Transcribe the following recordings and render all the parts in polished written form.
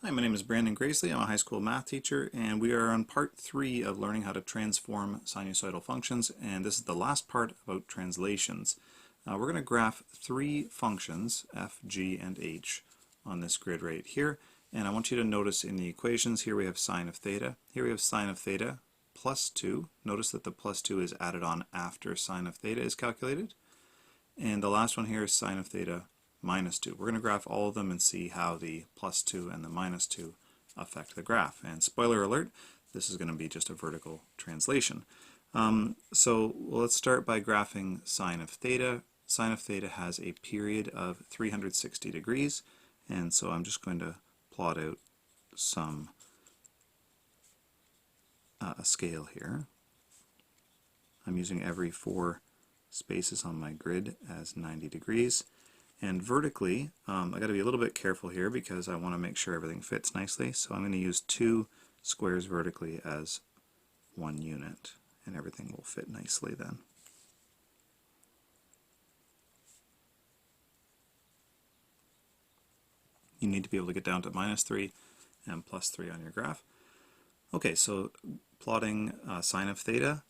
Hi, my name is Brandon Gracely. I'm a high school math teacher, and we are on part 3 of learning how to transform sinusoidal functions, and this is the last part about translations. We're going to graph 3 functions, f, g, and h, on this grid right here, and I want you to notice in the equations, here we have sine of theta, here we have sine of theta plus 2. Notice that the plus 2 is added on after sine of theta is calculated, and the last one here is sine of theta minus 2. We're going to graph all of them and see how the plus 2 and the minus 2 affect the graph. And spoiler alert, this is going to be just a vertical translation. So let's start by graphing sine of theta. Sine of theta has a period of 360 degrees, and so I'm just going to plot out some a scale here. I'm using every 4 spaces on my grid as 90 degrees. And vertically, I got to be a little bit careful here because I want to make sure everything fits nicely. So I'm going to use 2 squares vertically as 1 unit, and everything will fit nicely then. You need to be able to get down to minus 3 and plus 3 on your graph. Okay, so plotting sine of theta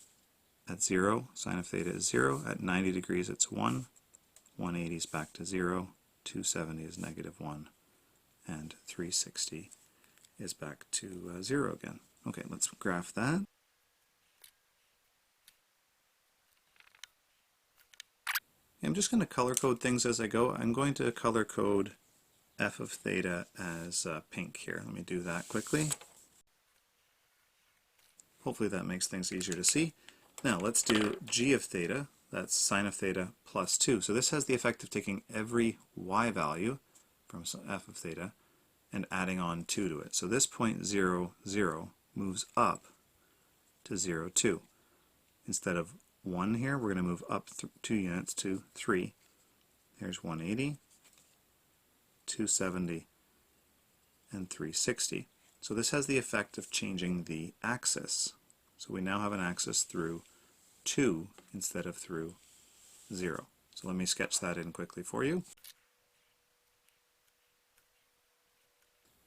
at 0, sine of theta is 0. At 90 degrees it's 1. 180 is back to 0, 270 is negative 1, and 360 is back to 0 again. Okay, let's graph that. I'm just going to color code things as I go. I'm going to color code f of theta as pink here. Let me do that quickly. Hopefully that makes things easier to see. Now let's do g of theta. That's sine of theta plus 2. So this has the effect of taking every y value from f of theta and adding on 2 to it. So this point 0, 0 moves up to 0, 2. Instead of 1 here, we're going to move up 2 units to 3. There's 180, 270, and 360. So this has the effect of changing the axis. So we now have an axis through 2 instead of through 0. So let me sketch that in quickly for you.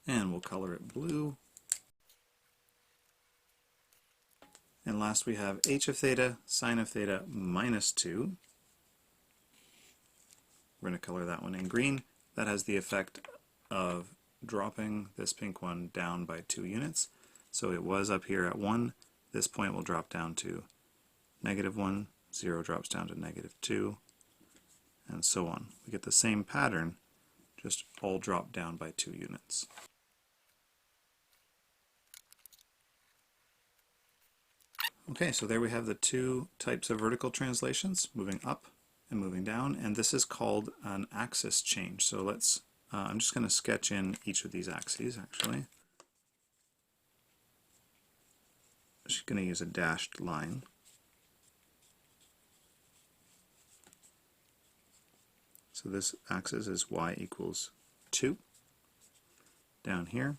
And we'll color it blue. And last we have h of theta, sine of theta minus 2. We're going to color that one in green. That has the effect of dropping this pink one down by 2 units. So it was up here at 1. This point will drop down to negative 1, 0 drops down to negative 2, and so on. We get the same pattern, just all drop down by 2 units. Okay, so there we have the 2 types of vertical translations, moving up and moving down, and this is called an axis change. So let's, I'm just going to sketch in each of these axes actually. I'm just going to use a dashed line. So this axis is y equals 2. Down here,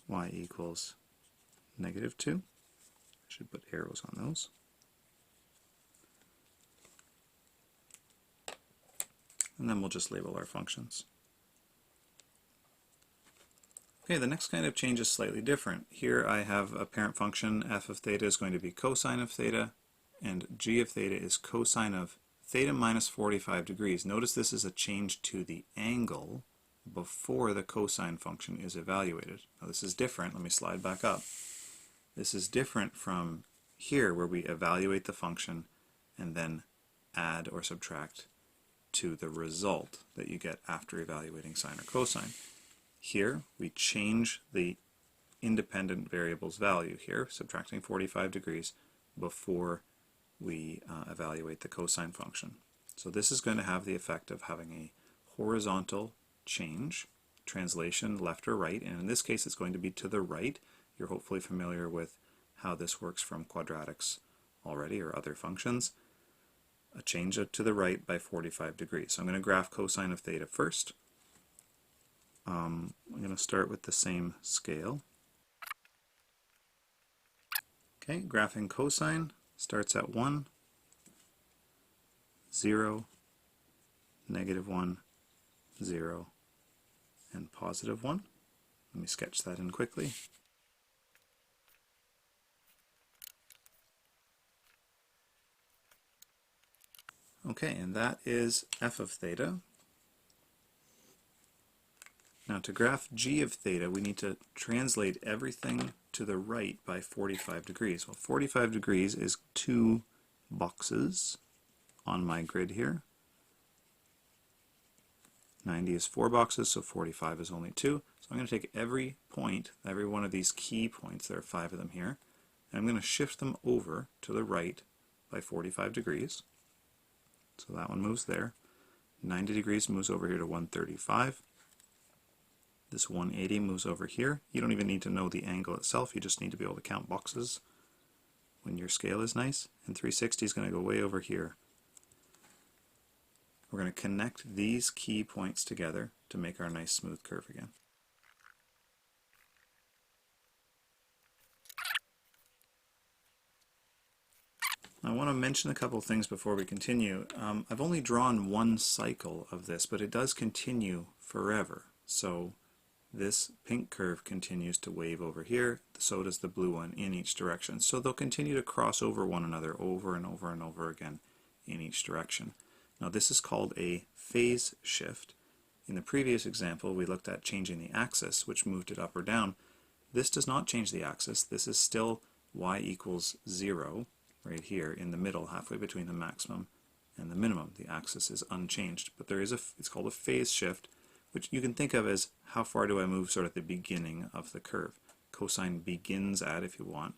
y equals negative 2. I should put arrows on those. And then we'll just label our functions. Okay, the next kind of change is slightly different. Here I have a parent function, f of theta is going to be cosine of theta, and g of theta is cosine of theta minus 45 degrees. Notice this is a change to the angle before the cosine function is evaluated. Now this is different. Let me slide back up. This is different from here where we evaluate the function and then add or subtract to the result that you get after evaluating sine or cosine. Here we change the independent variable's value here, subtracting 45 degrees, before we evaluate the cosine function. So this is going to have the effect of having a horizontal change, translation left or right, and in this case it's going to be to the right. You're hopefully familiar with how this works from quadratics already or other functions. A change to the right by 45 degrees. So I'm going to graph cosine of theta first. I'm going to start with the same scale. Okay, graphing cosine starts at 1, 0, -1, 0, and +1. Let me sketch that in quickly. Okay, and that is f of theta. Now to graph g of theta, we need to translate everything to the right by 45 degrees. Well, 45 degrees is 2 boxes on my grid here. 90 is 4 boxes, so 45 is only 2. So I'm going to take every point, every one of these key points, there are 5 of them here, and I'm going to shift them over to the right by 45 degrees. So that one moves there. 90 degrees moves over here to 135. This 180 moves over here. You don't even need to know the angle itself, you just need to be able to count boxes when your scale is nice. And 360 is going to go way over here. We're going to connect these key points together to make our nice smooth curve again. I want to mention a couple things before we continue. I've only drawn one cycle of this, but it does continue forever. So this pink curve continues to wave over here, so does the blue one in each direction. So they'll continue to cross over one another over and over and over again in each direction. Now this is called a phase shift. In the previous example we looked at changing the axis, which moved it up or down. This does not change the axis. This is still y equals 0 right here in the middle, halfway between the maximum and the minimum. The axis is unchanged, but there is it's called a phase shift, which you can think of as how far do I move sort of at the beginning of the curve. Cosine begins at, if you want,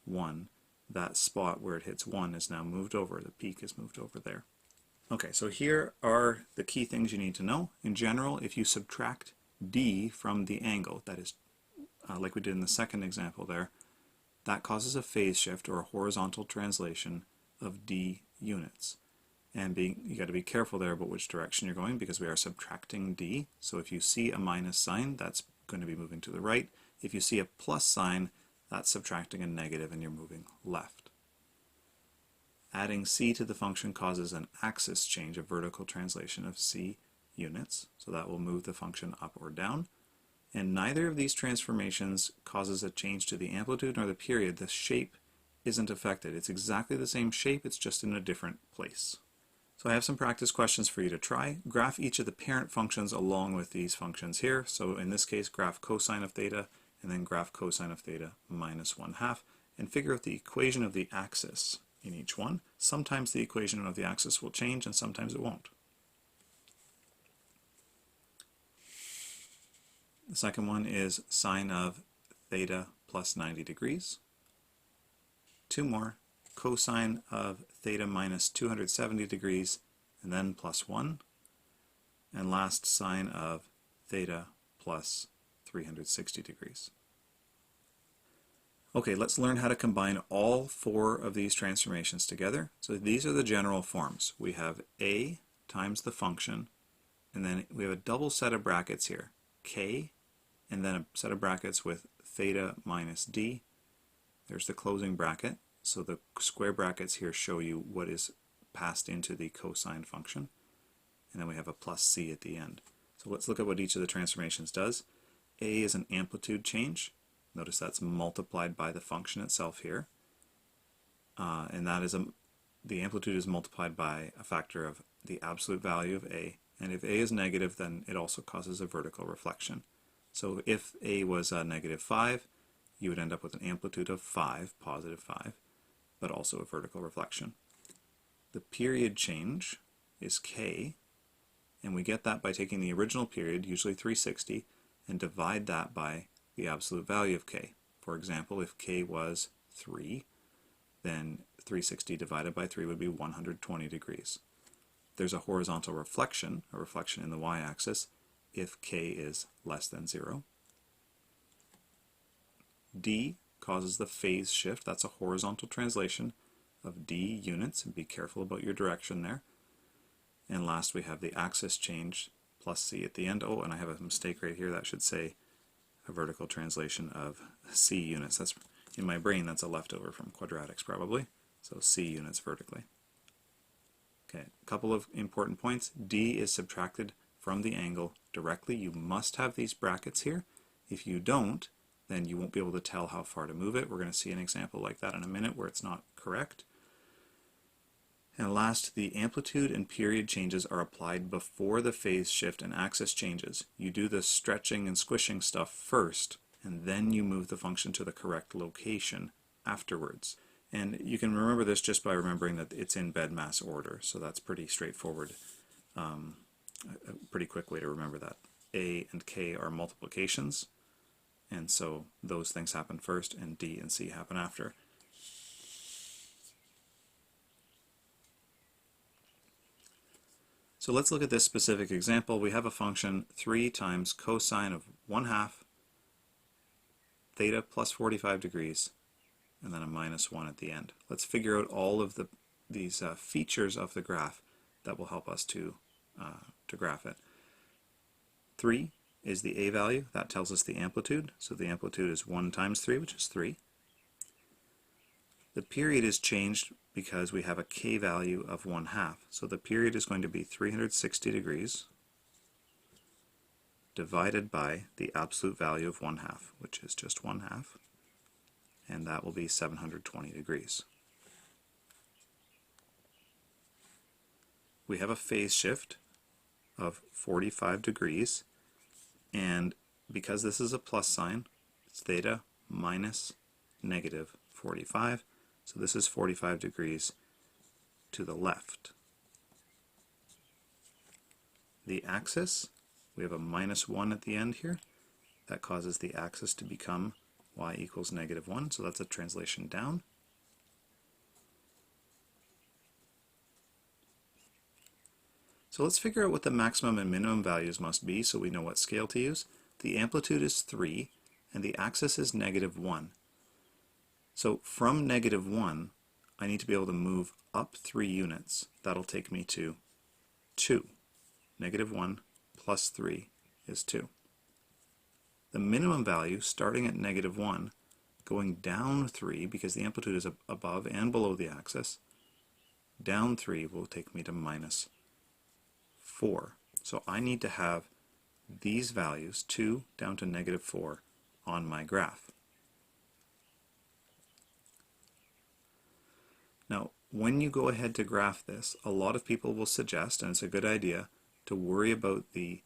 1. That spot where it hits 1 is now moved over. The peak is moved over there. Okay, so here are the key things you need to know. In general, if you subtract d from the angle, that is like we did in the second example there, that causes a phase shift or a horizontal translation of d units. And you got to be careful there about which direction you're going because we are subtracting d. So if you see a minus sign, that's going to be moving to the right. If you see a plus sign, that's subtracting a negative and you're moving left. Adding c to the function causes an axis change, a vertical translation of c units. So that will move the function up or down. And neither of these transformations causes a change to the amplitude nor the period. The shape isn't affected. It's exactly the same shape, it's just in a different place. So I have some practice questions for you to try. Graph each of the parent functions along with these functions here. So in this case, graph cosine of theta, and then graph cosine of theta minus 1/2, and figure out the equation of the axis in each one. Sometimes the equation of the axis will change, and sometimes it won't. The second one is sine of theta plus 90 degrees. Two more. Cosine of theta minus 270 degrees, and then plus 1. And last, sine of theta plus 360 degrees. Okay, let's learn how to combine all 4 of these transformations together. So these are the general forms. We have a times the function, and then we have a double set of brackets here, k, and then a set of brackets with theta minus d. There's the closing bracket. So the square brackets here show you what is passed into the cosine function. And then we have a plus c at the end. So let's look at what each of the transformations does. A is an amplitude change. Notice that's multiplied by the function itself here. And that is the amplitude is multiplied by a factor of the absolute value of a. And if a is negative, then it also causes a vertical reflection. So if a was negative 5, you would end up with an amplitude of 5, positive 5. But also a vertical reflection. The period change is k, and we get that by taking the original period, usually 360, and divide that by the absolute value of k. For example, if k was 3, then 360 divided by 3 would be 120 degrees. There's a horizontal reflection, a reflection in the y-axis, if k is less than 0. D causes the phase shift. That's a horizontal translation of d units, and be careful about your direction there. And last we have the axis change plus c at the end. Oh, and I have a mistake right here. That should say a vertical translation of c units. That's in my brain, that's a leftover from quadratics probably. So c units vertically. Okay, a couple of important points. D is subtracted from the angle directly. You must have these brackets here. If you don't, then you won't be able to tell how far to move it. We're going to see an example like that in a minute where it's not correct. And last, the amplitude and period changes are applied before the phase shift and axis changes. You do the stretching and squishing stuff first, and then you move the function to the correct location afterwards. And you can remember this just by remembering that it's in bed mass order, so that's pretty straightforward. A pretty quick way to remember that. A and K are multiplications, and so those things happen first, and D and C happen after. So let's look at this specific example. We have a function 3 times cosine of 1/2 theta plus 45 degrees, and then a minus 1 at the end. Let's figure out all of these features of the graph that will help us to graph it. 3 is the a value. That tells us the amplitude. So the amplitude is 1 times 3, which is 3. The period is changed because we have a k value of 1/2. So the period is going to be 360 degrees divided by the absolute value of 1/2, which is just 1/2. And that will be 720 degrees. We have a phase shift of 45 degrees, and because this is a plus sign, it's theta minus negative 45, so this is 45 degrees to the left. The axis, we have a minus 1 at the end here. That causes the axis to become y equals -1, so that's a translation down. So let's figure out what the maximum and minimum values must be so we know what scale to use. The amplitude is 3 and the axis is -1. So from -1 I need to be able to move up 3 units. That'll take me to 2. -1 plus 3 is 2. The minimum value, starting at -1, going down 3, because the amplitude is above and below the axis, down 3 will take me to -4. So I need to have these values, 2 down to -4, on my graph. Now, when you go ahead to graph this, a lot of people will suggest, and it's a good idea, to worry about the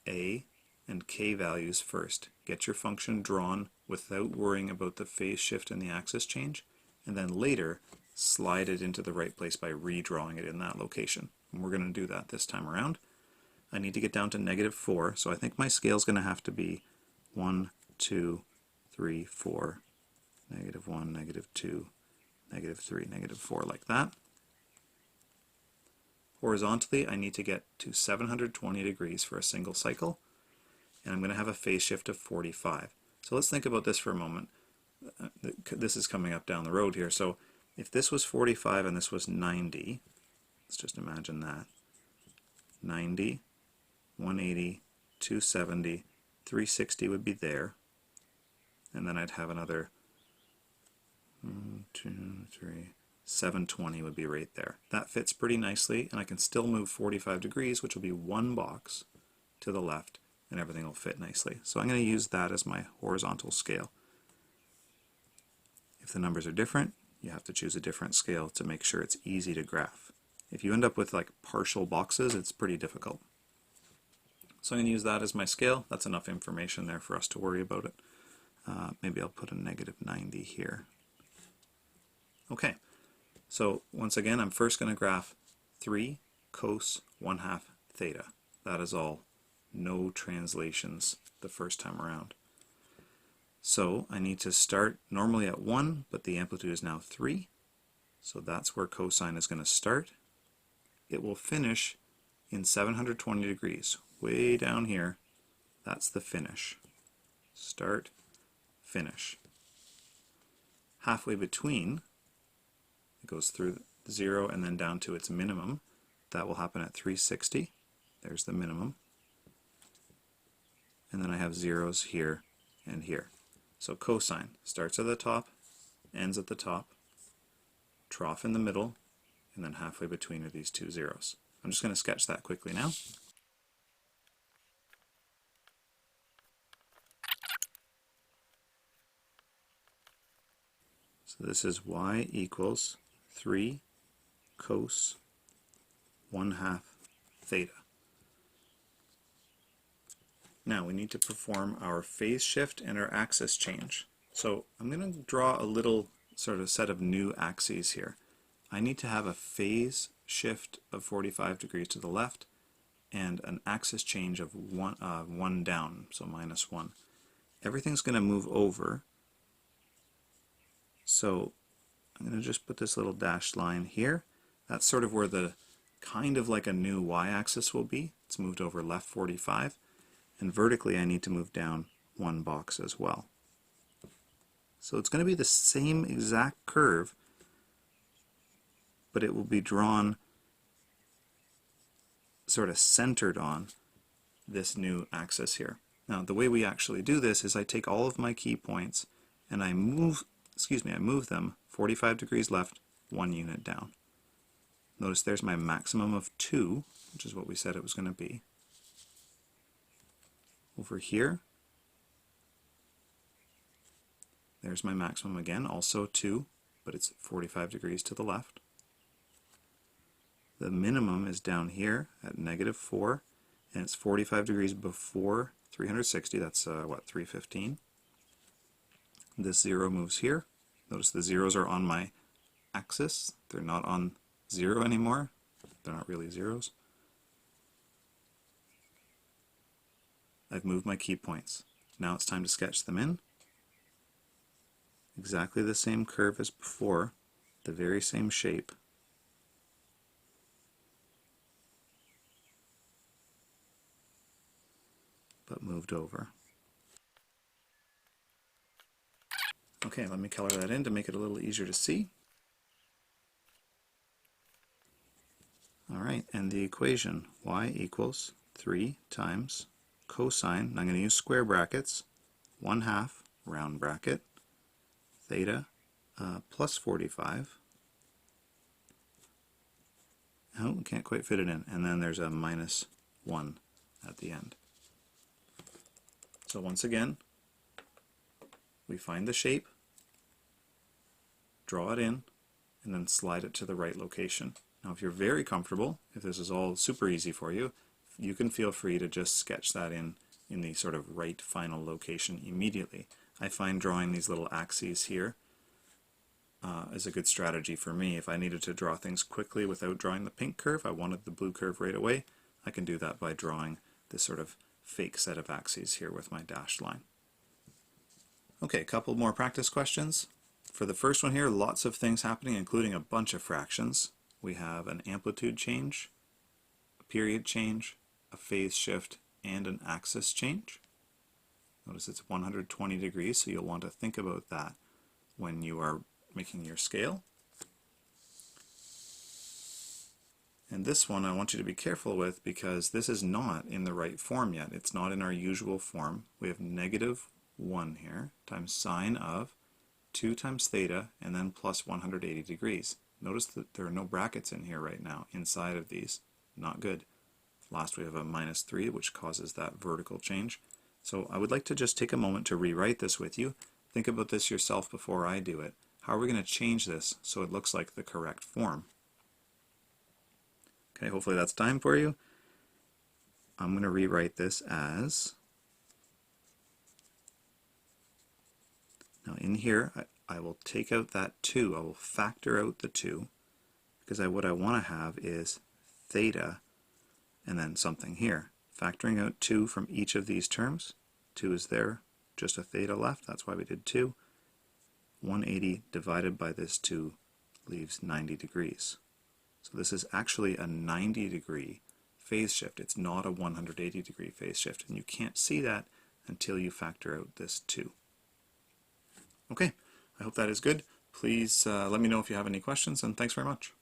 a and k values first. Get your function drawn without worrying about the phase shift and the axis change, and then later slide it into the right place by redrawing it in that location. And we're going to do that this time around. I need to get down to -4, so I think my scale is going to have to be 1, 2, 3, 4, -1, -2, -3, -4, like that. Horizontally, I need to get to 720 degrees for a single cycle, and I'm going to have a phase shift of 45. So let's think about this for a moment. This is coming up down the road here. So if this was 45 and this was 90, let's just imagine that. 90, 180, 270, 360 would be there. And then I'd have another 1, 2, 3, 720 would be right there. That fits pretty nicely, and I can still move 45 degrees, which will be one box to the left, and everything will fit nicely. So I'm going to use that as my horizontal scale. If the numbers are different, you have to choose a different scale to make sure it's easy to graph. If you end up with like partial boxes, it's pretty difficult. So I'm going to use that as my scale. That's enough information there for us to worry about it. Maybe I'll put a -90 here. Okay, so once again, I'm first going to graph 3 cos 1/2 theta. That is all. No translations the first time around. So I need to start normally at 1, but the amplitude is now 3. So that's where cosine is going to start. It will finish in 720 degrees. Way down here, that's the finish. Start, finish. Halfway between, it goes through 0 and then down to its minimum. That will happen at 360. There's the minimum. And then I have zeros here and here. So cosine starts at the top, ends at the top, trough in the middle, and then halfway between are these two zeros. I'm just going to sketch that quickly now. So this is y equals 3 cos 1/2 theta. Now we need to perform our phase shift and our axis change. So I'm going to draw a little sort of set of new axes here. I need to have a phase shift of 45 degrees to the left and an axis change of one down, so -1. Everything's going to move over. So I'm going to just put this little dashed line here. That's sort of where the kind of like a new y-axis will be. It's moved over left 45. And vertically I need to move down one box as well. So it's going to be the same exact curve, but it will be drawn sort of centered on this new axis here. Now the way we actually do this is I take all of my key points and I move them 45 degrees left, 1 unit down. Notice there's my maximum of 2, which is what we said it was going to be. Over here, there's my maximum again, also 2, but it's 45 degrees to the left. The minimum is down here at -4, and it's 45 degrees before 360, that's what, 315. This 0 moves here. Notice the zeros are on my axis. They're not on 0 anymore. They're not really zeros. I've moved my key points. Now it's time to sketch them in. Exactly the same curve as before, the very same shape. But moved over. Okay, let me color that in to make it a little easier to see. Alright, and the equation, y equals 3 times cosine, and I'm going to use square brackets, 1/2 round bracket, theta plus 45. Oh, can't quite fit it in. And then there's a -1 at the end. So once again, we find the shape, draw it in, and then slide it to the right location. Now if you're very comfortable, if this is all super easy for you, you can feel free to just sketch that in the sort of right final location immediately. I find drawing these little axes here is a good strategy for me. If I needed to draw things quickly without drawing the pink curve, I wanted the blue curve right away, I can do that by drawing this sort of fake set of axes here with my dashed line. Okay, a couple more practice questions. For the first one here, lots of things happening, including a bunch of fractions. We have an amplitude change, a period change, a phase shift, and an axis change. Notice it's 120 degrees, so you'll want to think about that when you are making your scale. And this one I want you to be careful with because this is not in the right form yet. It's not in our usual form. We have -1 here times sine of 2 times theta and then plus 180 degrees. Notice that there are no brackets in here right now inside of these. Not good. Last we have a -3, which causes that vertical change. So I would like to just take a moment to rewrite this with you. Think about this yourself before I do it. How are we going to change this so it looks like the correct form? Okay, hopefully that's time for you. I'm going to rewrite this as, now in here I will take out that 2, I will factor out the 2, because what I want to have is theta and then something here. Factoring out 2 from each of these terms, 2 is there, just a theta left, that's why we did 2. 180 divided by this 2 leaves 90 degrees. So this is actually a 90 degree phase shift. It's not a 180 degree phase shift, and you can't see that until you factor out this 2. Okay, I hope that is good. Please let me know if you have any questions, and thanks very much.